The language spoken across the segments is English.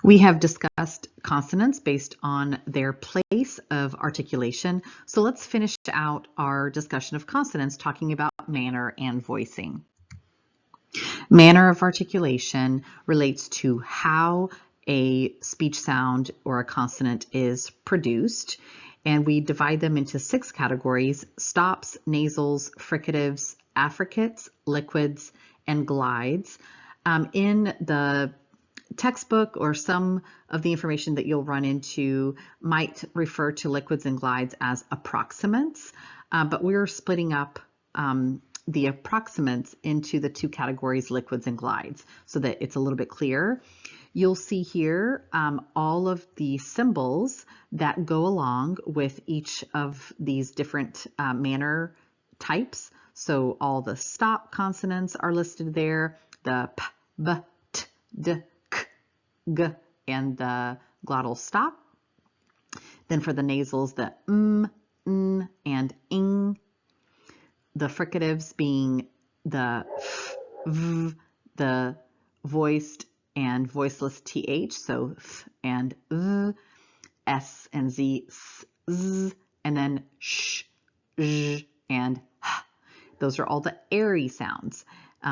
We have discussed consonants based on their place of articulation, so let's finish out our discussion of consonants talking about manner and voicing. Manner of articulation relates to how a speech sound or a consonant is produced, and we divide them into 6 categories: stops, nasals, fricatives, affricates, liquids, and glides. In the textbook or some of the information that you'll run into might refer to liquids and glides as approximants, but we're splitting up the approximants into the 2 categories, liquids and glides, so that it's a little bit clearer. You'll see here all of the symbols that go along with each of these different manner types. So all the stop consonants are listed there, the p, b, t, d, k, g, and the glottal stop. Then for the nasals, the n, and ing. The fricatives being the f, v, the voiced and voiceless th, so th and v, s and z, s, z, and then sh, zh, and h. Those are all the airy sounds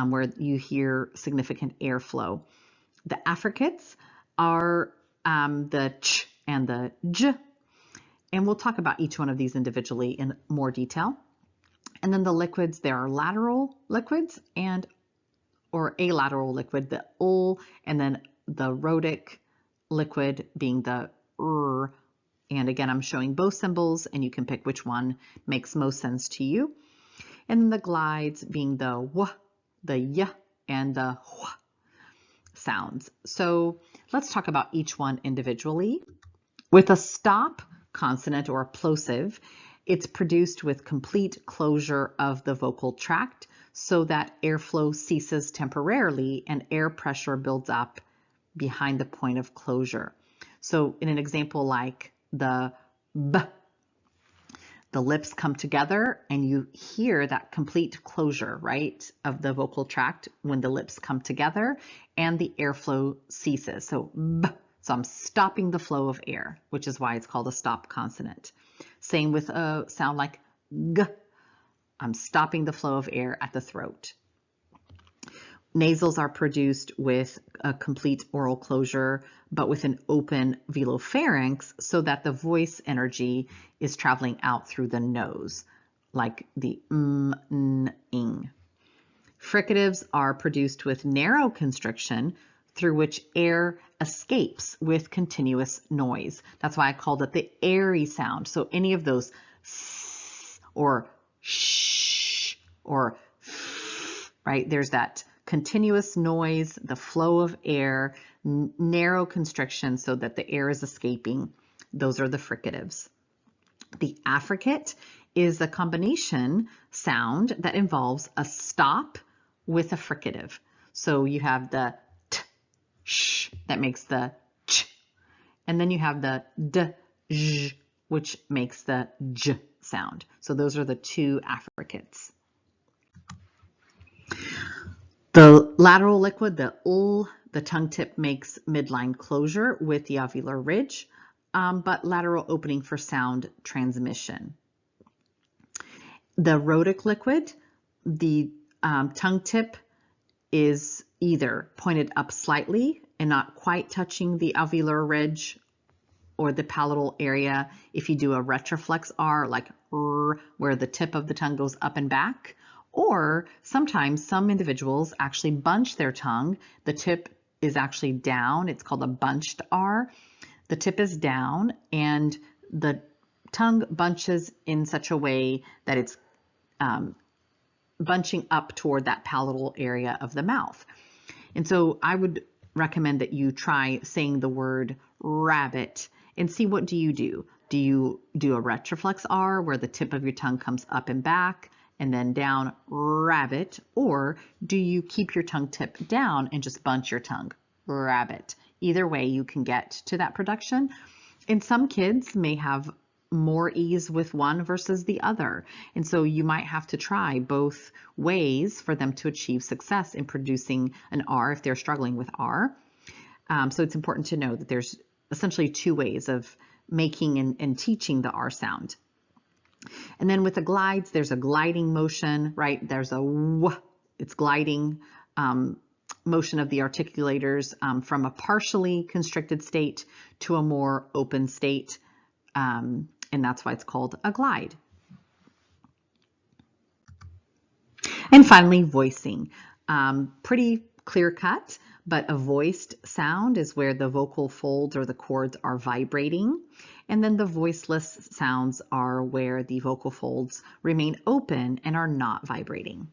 where you hear significant airflow. The affricates are the ch and the j, and we'll talk about each one of these individually in more detail. And then the liquids, there are lateral liquids or alateral liquid, the ul, and then the rhotic liquid being the r. And again, I'm showing both symbols, and you can pick which one makes most sense to you. And then the glides being the w, the y, and the hw sounds. So let's talk about each one individually. With a stop consonant or a plosive, it's produced with complete closure of the vocal tract so that airflow ceases temporarily and air pressure builds up behind the point of closure. So in an example like the b, the lips come together and you hear that complete closure, right, of the vocal tract when the lips come together and the airflow ceases. So b, so I'm stopping the flow of air, which is why it's called a stop consonant. Same with a sound like g. I'm stopping the flow of air at the throat. Nasals are produced with a complete oral closure, but with an open velopharynx so that the voice energy is traveling out through the nose, like the n, ing. Fricatives are produced with narrow constriction through which air escapes with continuous noise. That's why I called it the airy sound. So any of those s or sh or f, right? There's that continuous noise, the flow of air, narrow constriction so that the air is escaping. Those are the fricatives. The affricate is a combination sound that involves a stop with a fricative. So you have the sh, that makes the ch, and then you have the d, zh, which makes the j sound. So those are the 2 affricates. The lateral liquid, the ul, the tongue tip makes midline closure with the alveolar ridge, but lateral opening for sound transmission. The rhotic liquid, the tongue tip is either pointed up slightly and not quite touching the alveolar ridge or the palatal area if you do a retroflex R, like r, where the tip of the tongue goes up and back. Or sometimes some individuals actually bunch their tongue. The tip is actually down. It's called a bunched R. The tip is down and the tongue bunches in such a way that it's bunching up toward that palatal area of the mouth. And so I would recommend that you try saying the word rabbit and see what do you do. Do you do a retroflex R where the tip of your tongue comes up and back and then down, rabbit, or do you keep your tongue tip down and just bunch your tongue, rabbit? Either way you can get to that production. And some kids may have more ease with one versus the other. And so you might have to try both ways for them to achieve success in producing an R if they're struggling with R. So it's important to know that there's essentially two ways of making and teaching the R sound. And then with the glides, there's a gliding motion, right? There's a w, it's gliding motion of the articulators from a partially constricted state to a more open state. And that's why it's called a glide. And finally, voicing. Pretty clear cut, but a voiced sound is where the vocal folds or the cords are vibrating. And then the voiceless sounds are where the vocal folds remain open and are not vibrating.